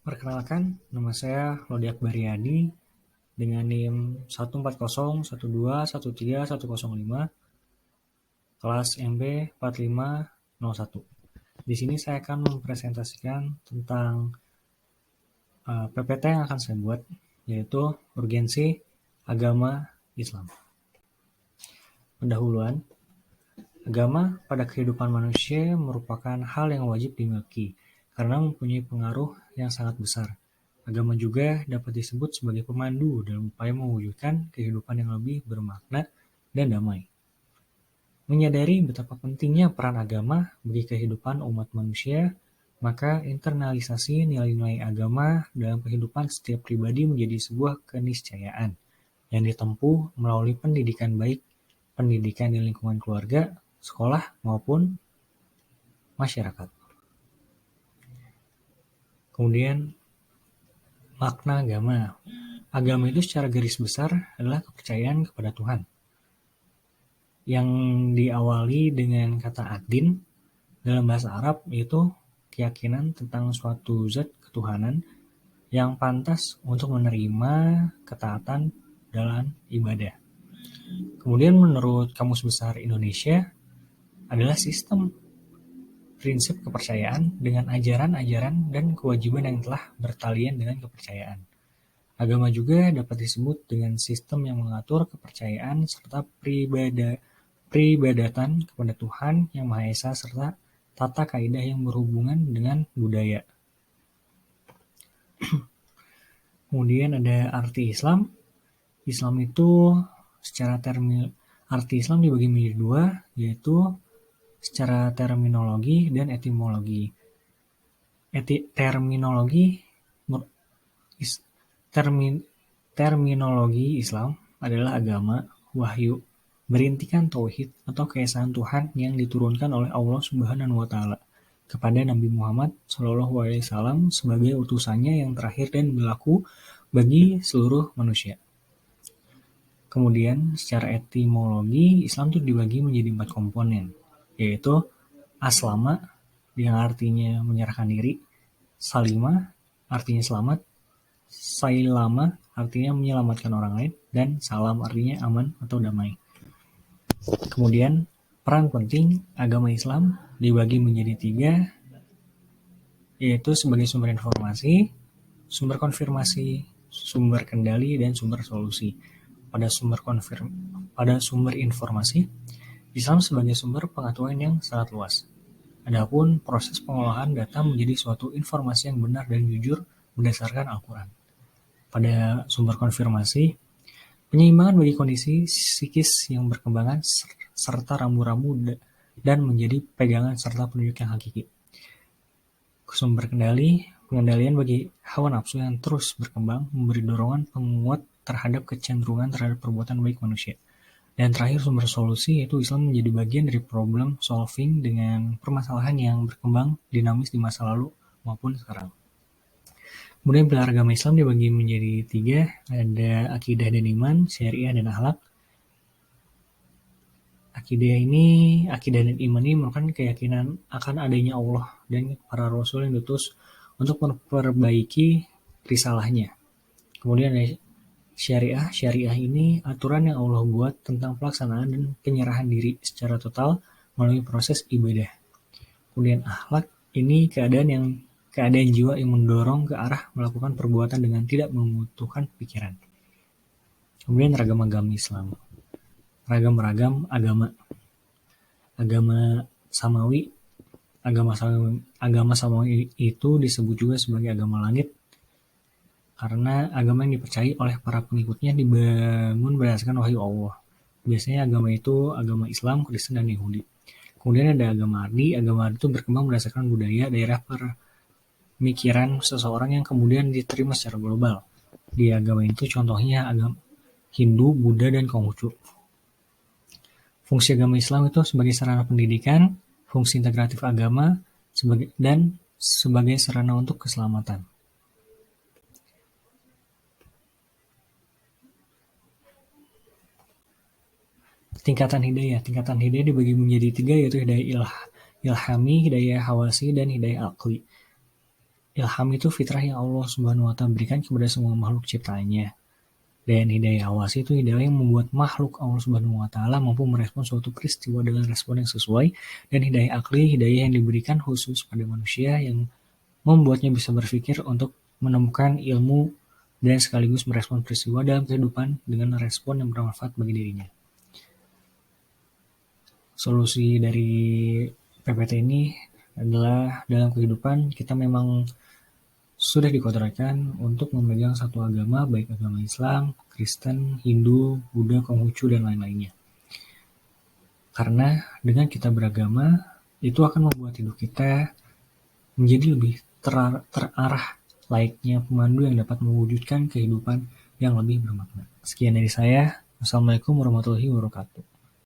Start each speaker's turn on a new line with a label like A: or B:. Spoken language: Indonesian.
A: Perkenalkan, nama saya Lodi Akbaryadi dengan NIM 14012131305, kelas MB 4501. Di sini saya akan mempresentasikan tentang PPT yang akan saya buat, yaitu urgensi agama Islam. Pendahuluan, agama pada kehidupan manusia merupakan hal yang wajib dimiliki karena mempunyai pengaruh yang sangat besar. Agama juga dapat disebut sebagai pemandu dalam upaya mewujudkan kehidupan yang lebih bermakna dan damai. Menyadari betapa pentingnya peran agama bagi kehidupan umat manusia, maka internalisasi nilai-nilai agama dalam kehidupan setiap pribadi menjadi sebuah keniscayaan yang ditempuh melalui pendidikan baik, pendidikan di lingkungan keluarga, sekolah, maupun masyarakat. Kemudian, makna agama. Agama itu secara garis besar adalah kepercayaan kepada Tuhan, yang diawali dengan kata ad-din dalam bahasa Arab, yaitu keyakinan tentang suatu zat ketuhanan yang pantas untuk menerima ketaatan dalam ibadah. Kemudian menurut Kamus Besar Indonesia adalah sistem prinsip kepercayaan dengan ajaran-ajaran dan kewajiban yang telah bertalian dengan kepercayaan. Agama juga dapat disebut dengan sistem yang mengatur kepercayaan serta peribadatan kepada Tuhan Yang Maha Esa serta tata kaidah yang berhubungan dengan budaya. Kemudian ada arti Islam. Islam itu secara arti Islam dibagi menjadi dua, yaitu secara terminologi dan etimologi. Terminologi Islam adalah agama, wahyu, berintikan tauhid atau keesaan Tuhan yang diturunkan oleh Allah Subhanahu wa taala kepada Nabi Muhammad SAW sebagai utusannya yang terakhir dan berlaku bagi seluruh manusia. Kemudian secara etimologi Islam itu dibagi menjadi 4 komponen, yaitu aslama yang artinya menyerahkan diri, salima artinya selamat, sailama artinya menyelamatkan orang lain, dan salam artinya aman atau damai. Kemudian peran penting agama Islam dibagi menjadi 3, yaitu sebagai sumber informasi, sumber konfirmasi, sumber kendali, dan sumber solusi. Pada sumber informasi, Islam sebagai sumber pengetahuan yang sangat luas. Adapun proses pengolahan data menjadi suatu informasi yang benar dan jujur berdasarkan Al-Quran. Pada sumber konfirmasi, penyeimbangan bagi kondisi psikis yang berkembangan serta rambu-rambu dan menjadi pegangan serta penunjuk yang hakiki. Sumber kendali, pengendalian bagi hawa nafsu yang terus berkembang, memberi dorongan penguat terhadap kecenderungan terhadap perbuatan baik manusia. Dan terakhir sumber solusi, yaitu Islam menjadi bagian dari problem solving dengan permasalahan yang berkembang dinamis di masa lalu maupun sekarang. Kemudian pilar agama Islam dibagi menjadi 3, ada akidah dan iman, syariah dan akhlak. Akidah dan iman ini merupakan keyakinan akan adanya Allah dan para rasul yang diutus untuk memperbaiki risalahnya. Kemudian ada syariah ini aturan yang Allah buat tentang pelaksanaan dan penyerahan diri secara total melalui proses ibadah. Kemudian akhlak ini keadaan jiwa yang mendorong ke arah melakukan perbuatan dengan tidak membutuhkan pikiran. Kemudian ragam agama Islam. Ragam agama. Agama samawi. Agama samawi itu disebut juga sebagai agama langit karena agama yang dipercayai oleh para pengikutnya dibangun berdasarkan wahyu Allah. Biasanya agama itu agama Islam, Kristen, dan Yahudi. Kemudian ada agama ardi. Agama ardi itu berkembang berdasarkan budaya, daerah, pemikiran seseorang yang kemudian diterima secara global. Di agama itu contohnya agama Hindu, Buddha, dan Konghucu. Fungsi agama Islam itu sebagai sarana pendidikan, fungsi integratif agama, sebagai sarana untuk keselamatan. Tingkatan hidayah dibagi menjadi 3, yaitu hidayah ilhami, hidayah hawasi, dan hidayah akli. Ilham itu fitrah yang Allah Subhanahu wa Ta'ala berikan kepada semua makhluk ciptaannya. Dan hidayah awasi itu hidayah yang membuat makhluk Allah Subhanahu wa Ta'ala mampu merespon suatu peristiwa dengan respon yang sesuai, dan hidayah akli, hidayah yang diberikan khusus pada manusia yang membuatnya bisa berpikir untuk menemukan ilmu dan sekaligus merespon peristiwa dalam kehidupan dengan respon yang bermanfaat bagi dirinya. Solusi dari PPT ini adalah dalam kehidupan kita memang sudah dikodratkan untuk memegang satu agama, baik agama Islam, Kristen, Hindu, Buddha, Konghucu, dan lain-lainnya. Karena dengan kita beragama, itu akan membuat hidup kita menjadi lebih terarah layaknya pemandu yang dapat mewujudkan kehidupan yang lebih bermakna. Sekian dari saya. Wassalamualaikum warahmatullahi wabarakatuh.